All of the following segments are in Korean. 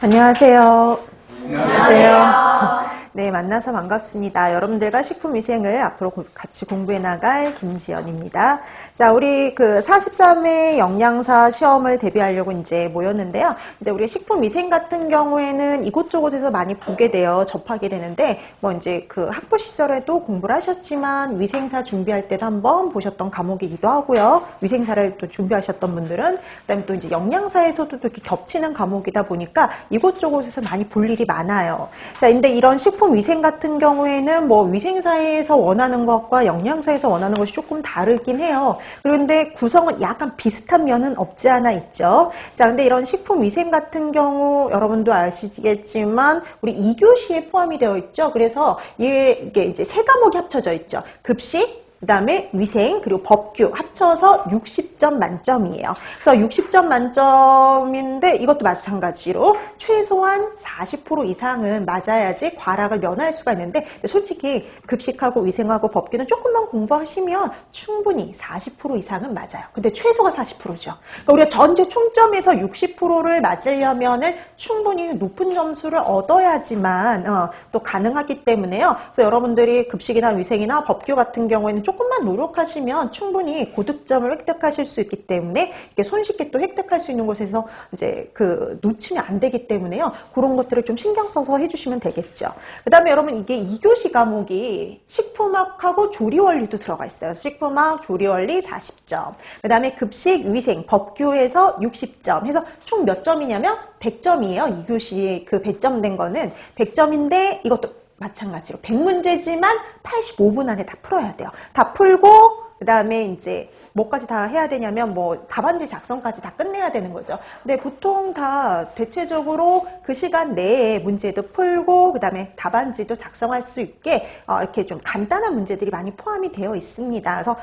안녕하세요. 안녕하세요. 네, 만나서 반갑습니다. 여러분들과 식품위생을 앞으로 같이 공부해 나갈 김지연입니다. 자, 우리 그 43회 영양사 시험을 대비하려고 이제 모였는데요. 이제 우리 식품위생 같은 경우에는 이곳저곳에서 많이 보게 돼요. 접하게 되는데, 뭐 이제 그 학부 시절에도 공부를 하셨지만 위생사 준비할 때도 한번 보셨던 과목이기도 하고요. 위생사를 또 준비하셨던 분들은, 그다음에 또 이제 영양사에서도 또 이렇게 겹치는 과목이다 보니까 이곳저곳에서 많이 볼 일이 많아요. 자, 근데 이런 식품 위생 같은 경우에는 뭐 위생사에서 원하는 것과 영양사에서 원하는 것이 조금 다르긴 해요. 그런데 구성은 약간 비슷한 면은 없지 않아 있죠. 자, 근데 이런 식품 위생 같은 경우 여러분도 아시겠지만 우리 2교시에 포함이 되어 있죠. 그래서 이게 이제 세 과목이 합쳐져 있죠. 급식, 그 다음에 위생, 그리고 법규 합쳐서 60점 만점이에요. 그래서 60점 만점인데 이것도 마찬가지로 최소한 40% 이상은 맞아야지 과락을 면할 수가 있는데 솔직히 급식하고 위생하고 법규는 조금만 공부하시면 충분히 40% 이상은 맞아요. 근데 최소가 40%죠. 그러니까 우리가 전체 총점에서 60%를 맞으려면은 충분히 높은 점수를 얻어야지만 또 가능하기 때문에요. 그래서 여러분들이 급식이나 위생이나 법규 같은 경우에는 조금만 노력하시면 충분히 고득점을 획득하실 수 있기 때문에 이게 손쉽게 또 획득할 수 있는 곳에서 이제 그 놓치면 안 되기 때문에요. 그런 것들을 좀 신경 써서 해주시면 되겠죠. 그 다음에 여러분 이게 2교시 과목이 식품학하고 조리원리도 들어가 있어요. 식품학, 조리원리 40점. 그 다음에 급식, 위생, 법규에서 60점 해서 총 몇 점이냐면 100점이에요. 2교시에 그 배점된 거는 100점인데 이것도 마찬가지로 100문제지만 85분 안에 다 풀어야 돼요. 다 풀고 그 다음에 이제 뭐까지 다 해야 되냐면 뭐 답안지 작성까지 다 끝내야 되는 거죠. 근데 보통 다 대체적으로 그 시간 내에 문제도 풀고 그 다음에 답안지도 작성할 수 있게 이렇게 좀 간단한 문제들이 많이 포함이 되어 있습니다. 그래서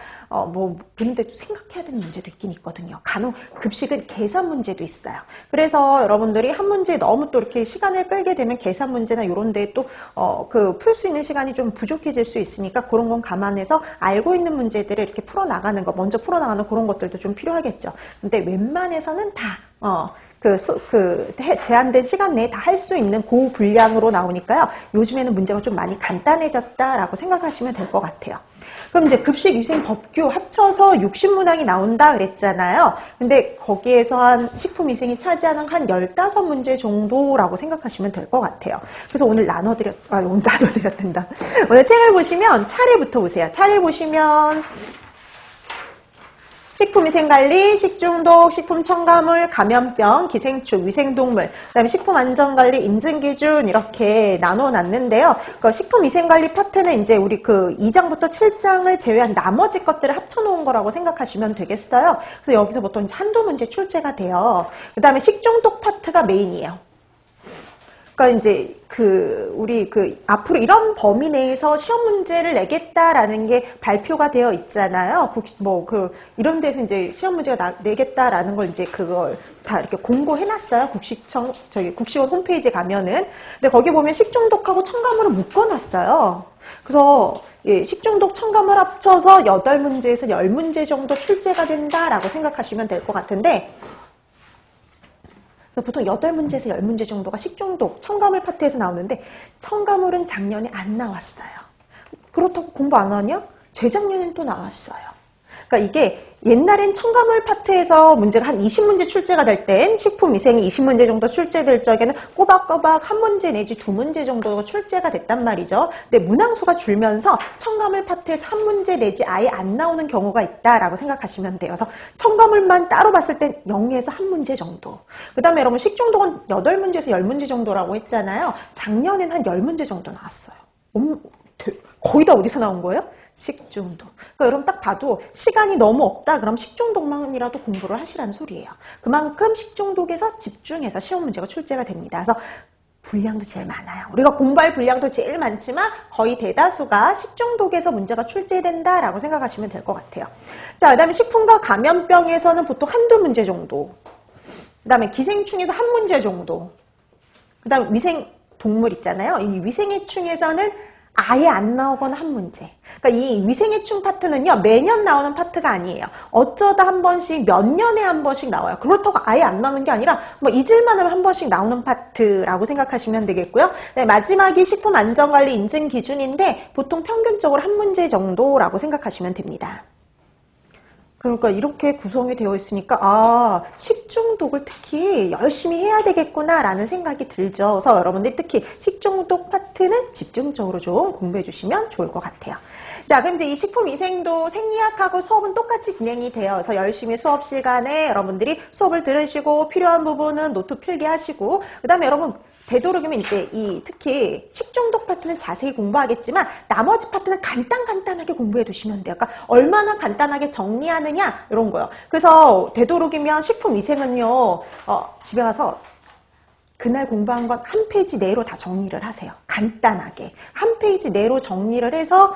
뭐 그런데 생각해야 되는 문제도 있긴 있거든요. 간혹 급식은 계산 문제도 있어요. 그래서 여러분들이 한 문제 너무 또 이렇게 시간을 끌게 되면 계산 문제나 이런 데 또 그 풀 수 있는 시간이 좀 부족해질 수 있으니까 그런 건 감안해서 알고 있는 문제들을 이렇게 풀어나가는 거, 먼저 풀어나가는 그런 것들도 좀 필요하겠죠. 근데 웬만해서는 다, 제한된 시간 내에 다 할 수 있는 그 분량으로 나오니까요. 요즘에는 문제가 좀 많이 간단해졌다라고 생각하시면 될 것 같아요. 그럼 이제 급식, 위생, 법규 합쳐서 60문항이 나온다 그랬잖아요. 근데 거기에서 한 식품위생이 차지하는 한 15문제 정도라고 생각하시면 될 것 같아요. 그래서 오늘 나눠드렸단다. 오늘 책을 보시면 차례부터 보세요. 차례 보시면 식품위생관리, 식중독, 식품첨가물, 감염병, 기생충, 위생동물, 그다음에 식품안전관리, 인증기준 이렇게 나눠놨는데요. 그 식품위생관리 파트는 이제 우리 그 2장부터 7장을 제외한 나머지 것들을 합쳐놓은 거라고 생각하시면 되겠어요. 그래서 여기서 보통 한두 문제 출제가 돼요. 그 다음에 식중독 파트가 메인이에요. 그러니까 이제 우리 앞으로 이런 범위 내에서 시험 문제를 내겠다라는 게 발표가 되어 있잖아요. 이런 데서 이제 시험 문제가 내겠다라는 걸 이제 그걸 다 이렇게 공고해놨어요. 국시원 홈페이지에 가면은. 근데 거기 보면 식중독하고 첨가물을 묶어놨어요. 그래서 식중독, 첨가물 합쳐서 8문제에서 10문제 정도 출제가 된다라고 생각하시면 될 것 같은데, 그래서 보통 8문제에서 10문제 정도가 식중독, 첨가물 파트에서 나오는데 첨가물은 작년에 안 나왔어요. 그렇다고 공부 안 하냐? 재작년엔 또 나왔어요. 그러니까 이게 옛날엔 첨가물 파트에서 문제가 한 20문제 출제가 될 땐 식품위생이 20문제 정도 출제될 적에는 꼬박꼬박 한 문제 내지 2문제 정도가 출제가 됐단 말이죠. 근데 문항수가 줄면서 첨가물 파트에서 한 문제 내지 아예 안 나오는 경우가 있다라고 생각하시면 돼요. 그래서 첨가물만 따로 봤을 땐 0에서 한 문제 정도. 그 다음에 여러분 식중독은 8문제에서 10문제 정도라고 했잖아요. 작년엔 한 10문제 정도 나왔어요. 거의 다 어디서 나온 거예요? 식중독. 그러니까 여러분 딱 봐도 시간이 너무 없다 그럼 식중독만이라도 공부를 하시라는 소리예요. 그만큼 식중독에서 집중해서 시험 문제가 출제가 됩니다. 그래서 분량도 제일 많아요. 우리가 공부할 분량도 제일 많지만 거의 대다수가 식중독에서 문제가 출제된다라고 생각하시면 될 것 같아요. 자, 그 다음에 식품과 감염병에서는 보통 한두 문제 정도. 그 다음에 기생충에서 한 문제 정도. 그 다음에 위생 동물 있잖아요. 이 위생해충에서는 아예 안 나오거나 한 문제. 그러니까 이 위생해충 파트는요, 매년 나오는 파트가 아니에요. 어쩌다 한 번씩, 몇 년에 한 번씩 나와요. 그렇다고 아예 안 나오는 게 아니라 뭐 잊을만 하면 한 번씩 나오는 파트라고 생각하시면 되겠고요. 네, 마지막이 식품안전관리 인증 기준인데 보통 평균적으로 한 문제 정도라고 생각하시면 됩니다. 그러니까 이렇게 구성이 되어 있으니까 식중독을 특히 열심히 해야 되겠구나라는 생각이 들죠. 그래서 여러분들이 특히 식중독 파트는 집중적으로 좀 공부해 주시면 좋을 것 같아요. 자, 그럼 이제 이 식품위생도 생리학하고 수업은 똑같이 진행이 돼요. 그래서 열심히 수업 시간에 여러분들이 수업을 들으시고 필요한 부분은 노트 필기하시고 그 다음에 여러분 되도록이면 이제 특히 식중독 파트는 자세히 공부하겠지만 나머지 파트는 간단하게 공부해 두시면 돼요. 그러니까 얼마나 간단하게 정리하느냐 이런 거요. 그래서 되도록이면 식품위생은요 집에 가서 그날 공부한 건 한 페이지 내로 다 정리를 하세요. 간단하게. 한 페이지 내로 정리를 해서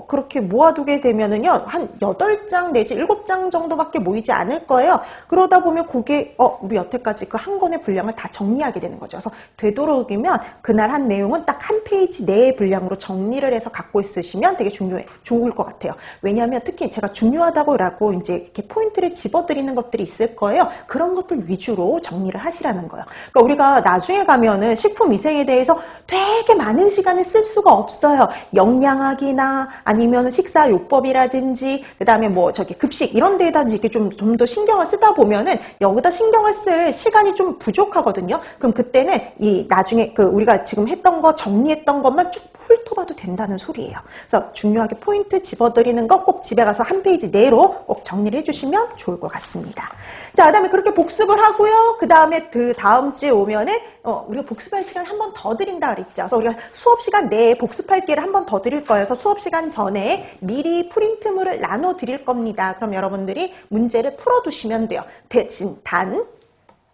그렇게 모아두게 되면은요. 한 8장 내지 7장 정도밖에 모이지 않을 거예요. 그러다 보면 그게 우리 여태까지 그 한 권의 분량을 다 정리하게 되는 거죠. 그래서 되도록이면 그날 한 내용은 딱 한 페이지 내의 분량으로 정리를 해서 갖고 있으시면 되게 좋을 것 같아요. 왜냐하면 특히 제가 중요하다고라고 이제 이렇게 포인트를 집어드리는 것들이 있을 거예요. 그런 것들 위주로 정리를 하시라는 거예요. 그러니까 우리가 나중에 가면은 식품위생에 대해서 되게 많은 시간을 쓸 수가 없어요. 영양학이나 아니면 식사요법이라든지 그다음에 뭐 급식 이런 데에다 이렇게 좀 더 신경을 쓰다 보면은 여기다 신경을 쓸 시간이 좀 부족하거든요. 그럼 그때는 나중에 우리가 지금 했던 거 정리했던 것만 쭉 훑어봐도 된다는 소리예요. 그래서 중요하게 포인트 집어드리는 거 꼭 집에 가서 한 페이지 내로 꼭 정리를 해주시면 좋을 것 같습니다. 자, 그다음에 그렇게 복습을 하고요. 그다음에 다음 주에 오면은 우리가 복습할 시간 한 번 더 드린다 그랬죠. 그래서 우리가 수업 시간 내에 복습할 기회를 한 번 더 드릴 거예요. 그래서 수업 시간 전에 미리 프린트물을 나눠 드릴 겁니다. 그럼 여러분들이 문제를 풀어두시면 돼요. 대신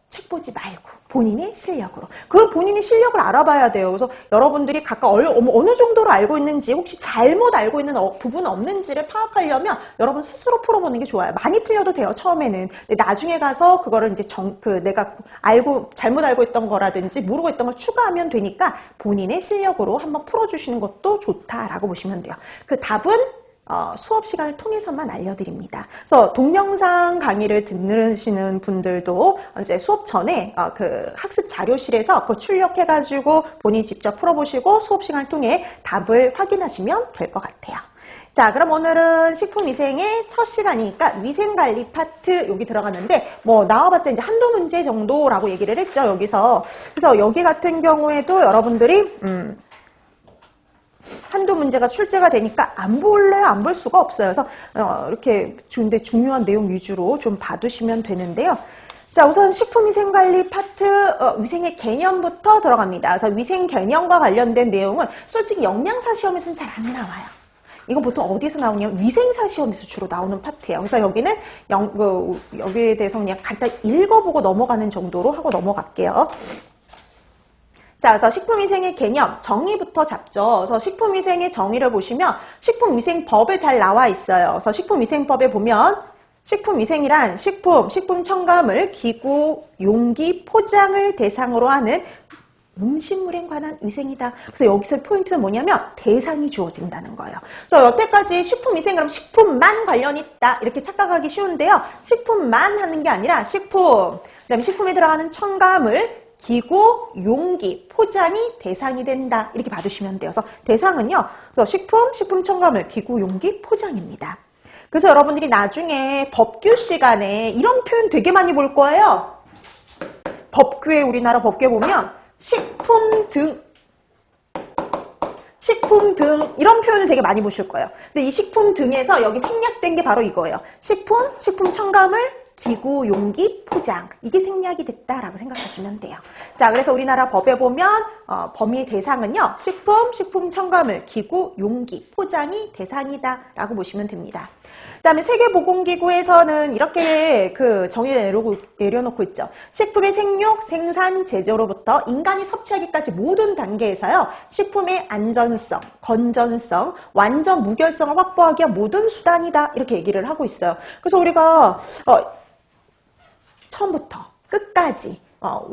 책 보지 말고 본인의 실력으로. 그 본인의 실력을 알아봐야 돼요. 그래서 여러분들이 각각 어느 정도로 알고 있는지 혹시 잘못 알고 있는 부분 없는지를 파악하려면 여러분 스스로 풀어보는 게 좋아요. 많이 풀려도 돼요. 처음에는. 근데 나중에 가서 그거를 이제 내가 잘못 알고 있던 거라든지 모르고 있던 걸 추가하면 되니까 본인의 실력으로 한번 풀어주시는 것도 좋다라고 보시면 돼요. 그 답은 수업 시간을 통해서만 알려드립니다. 그래서 동영상 강의를 들으시는 분들도 이제 수업 전에 그 학습 자료실에서 그거 출력해가지고 본인이 직접 풀어보시고 수업 시간을 통해 답을 확인하시면 될 것 같아요. 자, 그럼 오늘은 식품위생의 첫 시간이니까 위생관리 파트 여기 들어갔는데 뭐 나와봤자 이제 한두 문제 정도라고 얘기를 했죠, 여기서. 그래서 여기 같은 경우에도 여러분들이 한두 문제가 출제가 되니까 안 볼래요? 안 볼 수가 없어요. 그래서 이렇게 중요한 내용 위주로 좀 봐두시면 되는데요. 자, 우선 식품위생관리 파트 위생의 개념부터 들어갑니다. 그래서 위생 개념과 관련된 내용은 솔직히 영양사 시험에서는 잘 안 나와요. 이건 보통 어디에서 나오냐면 위생사 시험에서 주로 나오는 파트예요. 그래서 여기는 여기에 대해서 그냥 간단히 읽어보고 넘어가는 정도로 하고 넘어갈게요. 자, 그래서 식품위생의 개념, 정의부터 잡죠. 그래서 식품위생의 정의를 보시면 식품위생법에 잘 나와 있어요. 그래서 식품위생법에 보면 식품위생이란 식품 첨가물, 기구, 용기, 포장을 대상으로 하는 음식물에 관한 위생이다. 그래서 여기서 포인트는 뭐냐면 대상이 주어진다는 거예요. 그래서 여태까지 식품위생 그럼 식품만 관련이 있다 이렇게 착각하기 쉬운데요. 식품만 하는 게 아니라 그다음에 식품에 들어가는 첨가물, 기구, 용기, 포장이 대상이 된다. 이렇게 봐주시면 돼요. 그래서 대상은요. 그래서 식품 첨가물, 기구, 용기, 포장입니다. 그래서 여러분들이 나중에 법규 시간에 이런 표현 되게 많이 볼 거예요. 법규에 우리나라 법규에 보면 식품 등 이런 표현을 되게 많이 보실 거예요. 근데 이 식품 등에서 여기 생략된 게 바로 이거예요. 식품 첨가물, 기구, 용기, 포장. 이게 생략이 됐다라고 생각하시면 돼요. 자, 그래서 우리나라 법에 보면 범위 대상은요. 식품 첨가물, 기구, 용기, 포장이 대상이다라고 보시면 됩니다. 그다음에 세계보건기구에서는 이렇게 그 정의를 내려놓고 있죠. 식품의 생육, 생산, 제조로부터 인간이 섭취하기까지 모든 단계에서요. 식품의 안전성, 건전성, 완전 무결성을 확보하기 위한 모든 수단이다. 이렇게 얘기를 하고 있어요. 그래서 우리가 처음부터 끝까지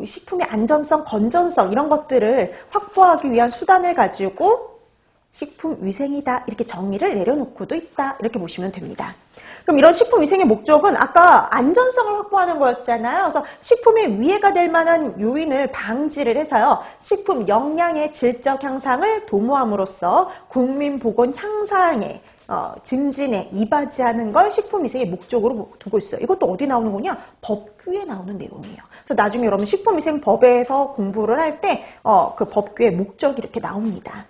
식품의 안전성, 건전성 이런 것들을 확보하기 위한 수단을 가지고 식품위생이다. 이렇게 정의를 내려놓고도 있다. 이렇게 보시면 됩니다. 그럼 이런 식품위생의 목적은 아까 안전성을 확보하는 거였잖아요. 그래서 식품에 위해가 될 만한 요인을 방지를 해서요. 식품 영양의 질적 향상을 도모함으로써 국민 보건 향상에 증진에 이바지하는 걸 식품위생의 목적으로 두고 있어요. 이것도 어디 나오는 거냐? 법규에 나오는 내용이에요. 그래서 나중에 여러분 식품위생법에서 공부를 할 때 그 법규의 목적이 이렇게 나옵니다.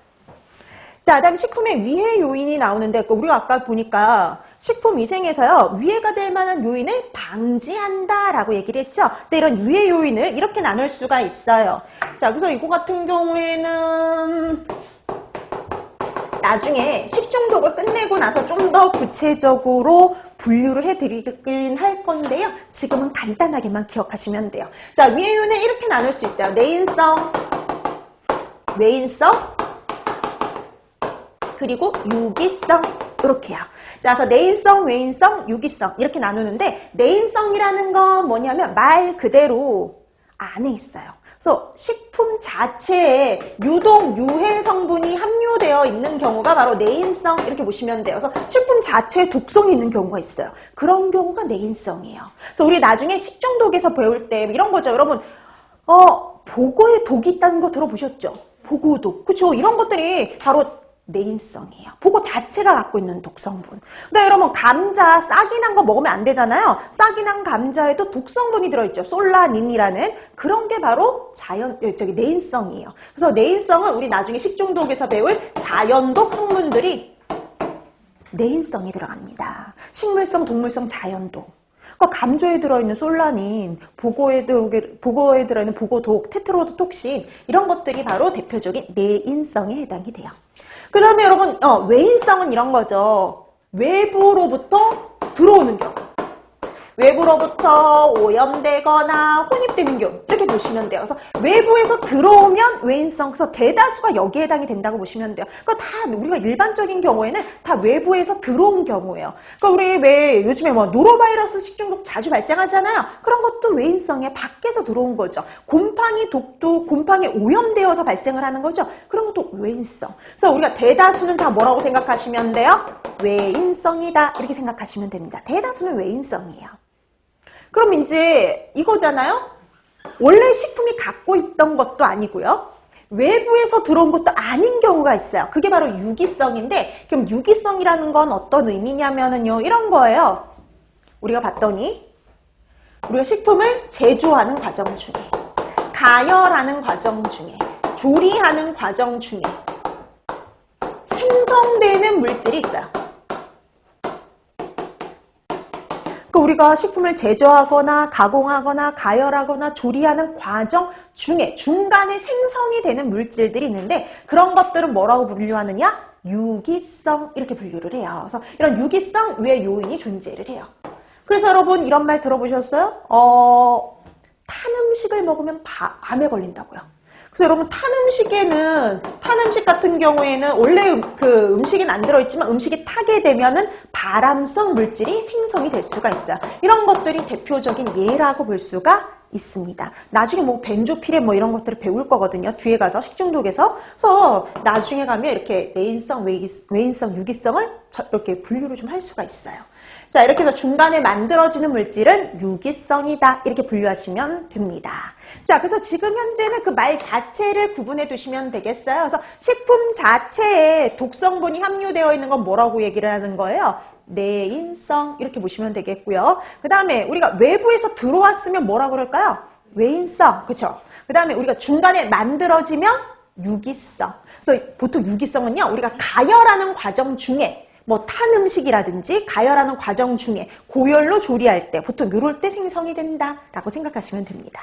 자, 다음 식품의 위해 요인이 나오는데 우리가 아까 보니까 식품위생에서요. 위해가 될 만한 요인을 방지한다라고 얘기를 했죠. 근데 이런 위해 요인을 이렇게 나눌 수가 있어요. 자, 그래서 이거 같은 경우에는 나중에 식중독을 끝내고 나서 좀 더 구체적으로 분류를 해드리긴 할 건데요. 지금은 간단하게만 기억하시면 돼요. 자, 위해 요인을 이렇게 나눌 수 있어요. 내인성, 외인성, 그리고 유기성 이렇게요. 자, 그래서 내인성, 외인성, 유기성 이렇게 나누는데 내인성이라는 건 뭐냐면 말 그대로 안에 있어요. 그래서 식품 자체에 유독 유해 성분이 함유되어 있는 경우가 바로 내인성 이렇게 보시면 돼요. 그래서 식품 자체에 독성이 있는 경우가 있어요. 그런 경우가 내인성이에요. 그래서 우리 나중에 식중독에서 배울 때 이런 거죠. 여러분 보고에 독이 있다는 거 들어보셨죠? 보고독. 그렇죠? 이런 것들이 바로 내인성이에요. 보고 자체가 갖고 있는 독성분. 근데 여러분 감자 싹이 난 거 먹으면 안 되잖아요. 싹이 난 감자에도 독성분이 들어있죠. 솔라닌이라는 그런 게 바로 내인성이에요. 그래서 내인성은 우리 나중에 식중독에서 배울 자연독 성분들이 내인성이 들어갑니다. 식물성, 동물성, 자연독. 그러니까 감조에 들어있는 솔라닌, 보고에 들어있는 보고독, 테트로도톡신 이런 것들이 바로 대표적인 내인성에 해당이 돼요. 그 다음에 여러분 외인성은 이런 거죠. 외부로부터 들어오는 경우. 외부로부터 오염되거나 혼입되는 경우 이렇게 보시면 돼요. 그래서 외부에서 들어오면 외인성, 그래서 대다수가 여기에 해당이 된다고 보시면 돼요. 그러니까 다 우리가 일반적인 경우에는 다 외부에서 들어온 경우예요. 그러니까 우리 왜 요즘에 노로바이러스 식중독 자주 발생하잖아요. 그런 것도 외인성에 밖에서 들어온 거죠. 곰팡이 독도 곰팡이 오염되어서 발생을 하는 거죠. 그런 것도 외인성. 그래서 우리가 대다수는 다 뭐라고 생각하시면 돼요? 외인성이다 이렇게 생각하시면 됩니다. 대다수는 외인성이에요. 그럼 이제 이거잖아요. 원래 식품이 갖고 있던 것도 아니고요. 외부에서 들어온 것도 아닌 경우가 있어요. 그게 바로 유기성인데 그럼 유기성이라는 건 어떤 의미냐면은요. 이런 거예요. 우리가 봤더니 우리가 식품을 제조하는 과정 중에 가열하는 과정 중에 조리하는 과정 중에 생성되는 물질이 있어요. 우리가 식품을 제조하거나 가공하거나 가열하거나 조리하는 과정 중에 중간에 생성이 되는 물질들이 있는데 그런 것들은 뭐라고 분류하느냐? 유기성 이렇게 분류를 해요. 그래서 이런 유기성 외 요인이 존재를 해요. 그래서 여러분 이런 말 들어보셨어요? 탄 음식을 먹으면 암에 걸린다고요. 그래서 여러분 탄 음식 같은 경우에는 원래 그 음식엔 안 들어있지만 음식이 타게 되면은 발암성 물질이 생성이 될 수가 있어요. 이런 것들이 대표적인 예라고 볼 수가 있습니다. 나중에 벤조필에 이런 것들을 배울 거거든요. 뒤에 가서 식중독에서. 그래서 나중에 가면 이렇게 내인성, 외인성, 유기성을 이렇게 분류를 좀 할 수가 있어요. 자, 이렇게 해서 중간에 만들어지는 물질은 유기성이다. 이렇게 분류하시면 됩니다. 자, 그래서 지금 현재는 그 말 자체를 구분해 두시면 되겠어요. 그래서 식품 자체에 독성분이 함유되어 있는 건 뭐라고 얘기를 하는 거예요? 내인성 이렇게 보시면 되겠고요. 그 다음에 우리가 외부에서 들어왔으면 뭐라고 그럴까요? 외인성. 그렇죠? 그 다음에 우리가 중간에 만들어지면 유기성. 그래서 보통 유기성은요. 우리가 가열하는 과정 중에 탄 음식이라든지 가열하는 과정 중에 고열로 조리할 때 보통 이럴 때 생성이 된다라고 생각하시면 됩니다.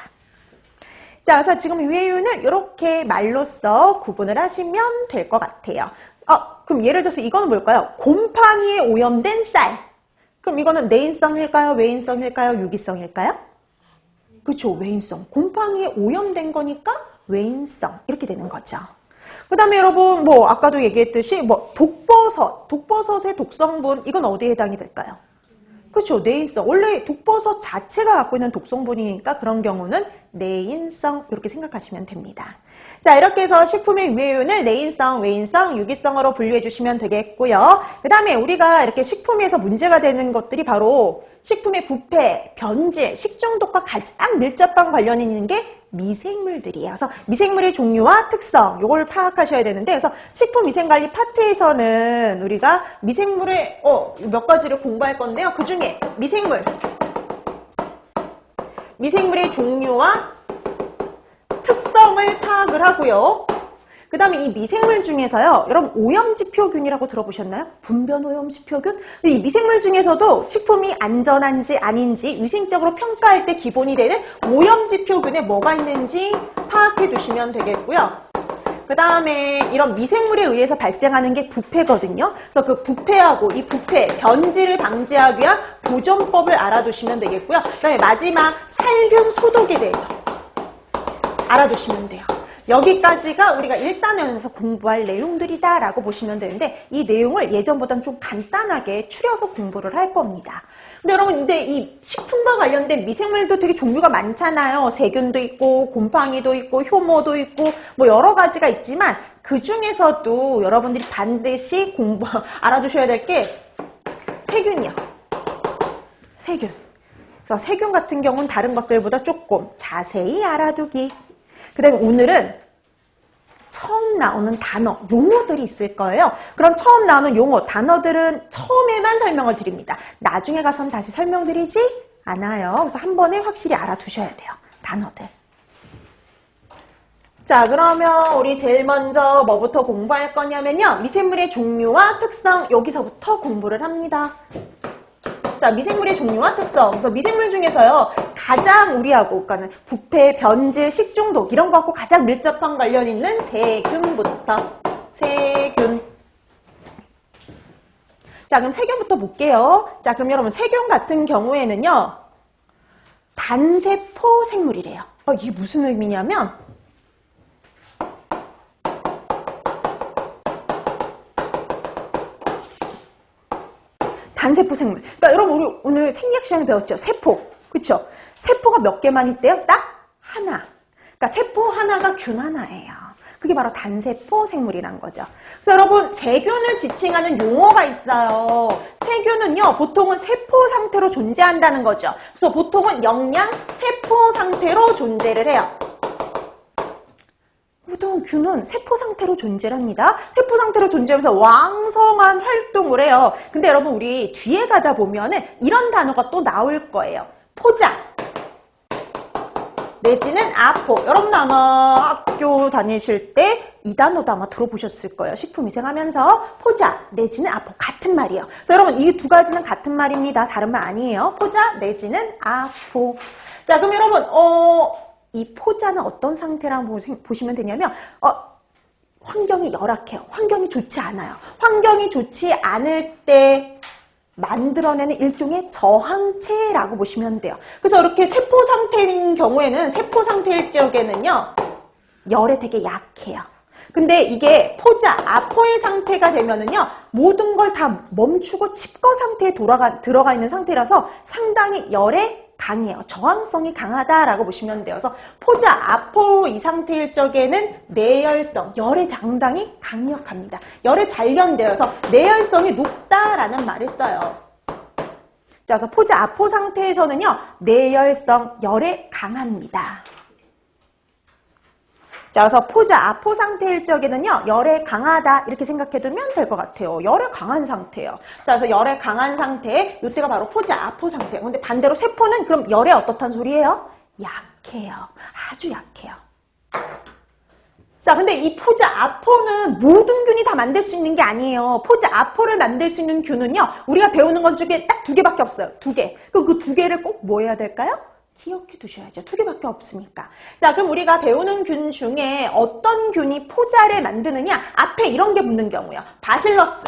자, 그래서 지금 유해 요인을 이렇게 말로써 구분을 하시면 될 것 같아요. 그럼 예를 들어서 이거는 뭘까요? 곰팡이에 오염된 쌀. 그럼 이거는 내인성일까요? 외인성일까요? 유기성일까요? 그렇죠. 외인성. 곰팡이에 오염된 거니까 외인성. 이렇게 되는 거죠. 그 다음에 여러분 아까도 얘기했듯이 독버섯의 독성분 이건 어디에 해당이 될까요? 그렇죠. 내인성. 원래 독버섯 자체가 갖고 있는 독성분이니까 그런 경우는 내인성 이렇게 생각하시면 됩니다. 자, 이렇게 해서 식품의 유해균을 내인성, 외인성, 유기성으로 분류해 주시면 되겠고요. 그 다음에 우리가 이렇게 식품에서 문제가 되는 것들이 바로 식품의 부패, 변질, 식중독과 가장 밀접한 관련이 있는 게 미생물들이에요. 그래서 미생물의 종류와 특성, 요걸 파악하셔야 되는데, 그래서 식품위생관리 파트에서는 우리가 미생물의 몇 가지를 공부할 건데요. 그 중에 미생물의 종류와 특성을 파악을 하고요. 그 다음에 이 미생물 중에서요, 여러분 오염지표균이라고 들어보셨나요? 분변오염지표균? 이 미생물 중에서도 식품이 안전한지 아닌지 위생적으로 평가할 때 기본이 되는 오염지표균에 뭐가 있는지 파악해 두시면 되겠고요. 그 다음에 이런 미생물에 의해서 발생하는 게 부패거든요. 그래서 그 부패하고 이 부패, 변질을 방지하기 위한 보존법을 알아두시면 되겠고요. 그 다음에 마지막 살균 소독에 대해서 알아두시면 돼요. 여기까지가 우리가 1단원에서 공부할 내용들이다 라고 보시면 되는데, 이 내용을 예전보다는 좀 간단하게 추려서 공부를 할 겁니다. 근데 여러분, 근데 이 식품과 관련된 미생물도 되게 종류가 많잖아요. 세균도 있고 곰팡이도 있고 효모도 있고 뭐 여러 가지가 있지만, 그 중에서도 여러분들이 반드시 알아두셔야 될 게 세균이요. 세균. 그래서 세균 같은 경우는 다른 것들보다 조금 자세히 알아두기. 그 다음에 오늘은 처음 나오는 단어, 용어들이 있을 거예요. 그럼 처음 나오는 용어, 단어들은 처음에만 설명을 드립니다. 나중에 가서는 다시 설명드리지 않아요. 그래서 한 번에 확실히 알아두셔야 돼요. 단어들. 자, 그러면 우리 제일 먼저 뭐부터 공부할 거냐면요. 미생물의 종류와 특성, 여기서부터 공부를 합니다. 자, 미생물의 종류와 특성. 그래서 미생물 중에서요, 가장 우리하고, 그러니까는 부패, 변질, 식중독, 이런 거하고 가장 밀접한 관련 있는 세균부터. 세균. 자, 그럼 세균부터 볼게요. 자, 그럼 여러분, 세균 같은 경우에는요, 단세포 생물이래요. 이게 무슨 의미냐면, 단세포 생물. 그러니까 여러분, 우리 오늘 생리학 시간에 배웠죠? 세포. 그쵸? 세포가 몇 개만 있대요? 딱 하나. 그러니까 세포 하나가 균 하나예요. 그게 바로 단세포 생물이란 거죠. 그래서 여러분, 세균을 지칭하는 용어가 있어요. 세균은요, 보통은 세포 상태로 존재한다는 거죠. 그래서 보통은 영양 세포 상태로 존재를 해요. 보통 균은 세포 상태로 존재를 합니다. 세포 상태로 존재하면서 왕성한 활동을 해요. 근데 여러분, 우리 뒤에 가다 보면은 이런 단어가 또 나올 거예요. 포자 내지는 아포. 여러분 아마 학교 다니실 때 이 단어도 아마 들어보셨을 거예요. 식품위생 하면서 포자 내지는 아포, 같은 말이에요. 그래서 여러분, 이 두 가지는 같은 말입니다. 다른 말 아니에요. 포자 내지는 아포. 자, 그럼 여러분, 이 포자는 어떤 상태라고 보시면 되냐면, 환경이 열악해요. 환경이 좋지 않아요. 환경이 좋지 않을 때 만들어내는 일종의 저항체라고 보시면 돼요. 그래서 이렇게 세포 상태인 경우에는, 세포 상태일 적에는요, 열에 되게 약해요. 근데 이게 포자, 아포의 상태가 되면은요, 모든 걸 다 멈추고 칩거 상태에 들어가 있는 상태라서 상당히 열에 강해요. 저항성이 강하다라고 보시면 돼요. 그래서 포자, 아포 이 상태일 적에는 내열성, 열에 상당히 강력합니다. 열에 잘 견뎌요. 그래서 내열성이 높다라는 말을 써요. 자, 그래서 포자, 아포 상태에서는요, 내열성, 열에 강합니다. 자, 그래서 포자, 아포 상태일 적에는요, 열에 강하다 이렇게 생각해두면 될 것 같아요. 열에 강한 상태예요. 자, 그래서 열에 강한 상태, 이때가 바로 포자, 아포 상태예요. 근데 반대로 세포는 그럼 열에 어떻단 소리예요? 약해요. 아주 약해요. 자, 근데 이 포자, 아포는 모든 균이 다 만들 수 있는 게 아니에요. 포자, 아포를 만들 수 있는 균은요, 우리가 배우는 것 중에 딱 2개밖에 없어요. 2개. 그럼 그 2개를 꼭 뭐 해야 될까요? 기억해 두셔야죠. 2개밖에 없으니까. 자, 그럼 우리가 배우는 균 중에 어떤 균이 포자를 만드느냐? 앞에 이런 게 붙는 경우요. 바실러스.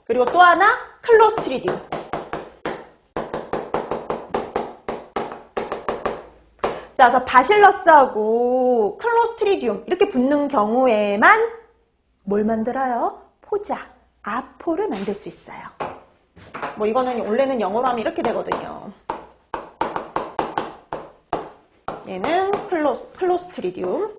그리고 또 하나, 클로스트리디움. 자, 그래서 바실러스하고 클로스트리디움 이렇게 붙는 경우에만 뭘 만들어요? 포자, 아포를 만들 수 있어요. 뭐 이거는 원래는 영어로 하면 이렇게 되거든요. 얘는 클로스트리디움.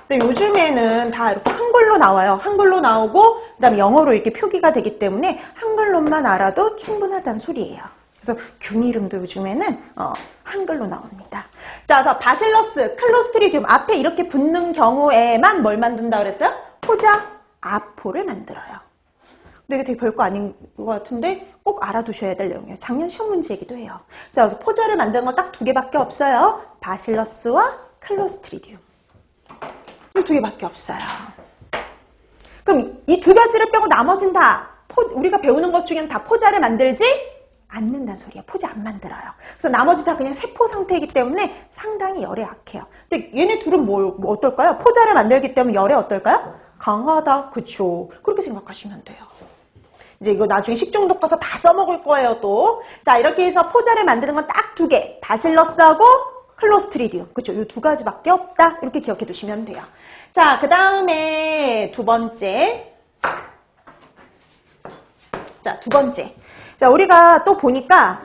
근데 요즘에는 다 이렇게 한글로 나와요. 한글로 나오고 그다음에 영어로 이렇게 표기가 되기 때문에 한글로만 알아도 충분하다는 소리예요. 그래서 균 이름도 요즘에는 한글로 나옵니다. 자, 그래서 바실러스, 클로스트리디움 앞에 이렇게 붙는 경우에만 뭘 만든다 그랬어요? 포자 아포를 만들어요. 근데 이게 되게 별거 아닌 것 같은데 꼭 알아두셔야 될 내용이에요. 작년 시험 문제이기도 해요. 자, 그래서 포자를 만드는 건 딱 두 개밖에 없어요. 바실러스와 클로스트리디움. 이 두 개밖에 없어요. 그럼 이 두 가지를 빼고 나머진 다 우리가 배우는 것 중에는 다 포자를 만들지 않는다는 소리예요. 포자 안 만들어요. 그래서 나머지 다 그냥 세포 상태이기 때문에 상당히 열에 약해요. 근데 얘네 둘은 뭐 어떨까요? 포자를 만들기 때문에 열에 어떨까요? 강하다. 그쵸? 그렇게 생각하시면 돼요. 이제 이거 나중에 식중독 가서 다 써먹을 거예요, 또. 자, 이렇게 해서 포자를 만드는 건 딱 두 개. 바실러스하고 클로스트리디움. 그쵸? 이 두 가지밖에 없다. 이렇게 기억해 두시면 돼요. 자, 그 다음에 두 번째. 자, 두 번째. 자, 우리가 또 보니까,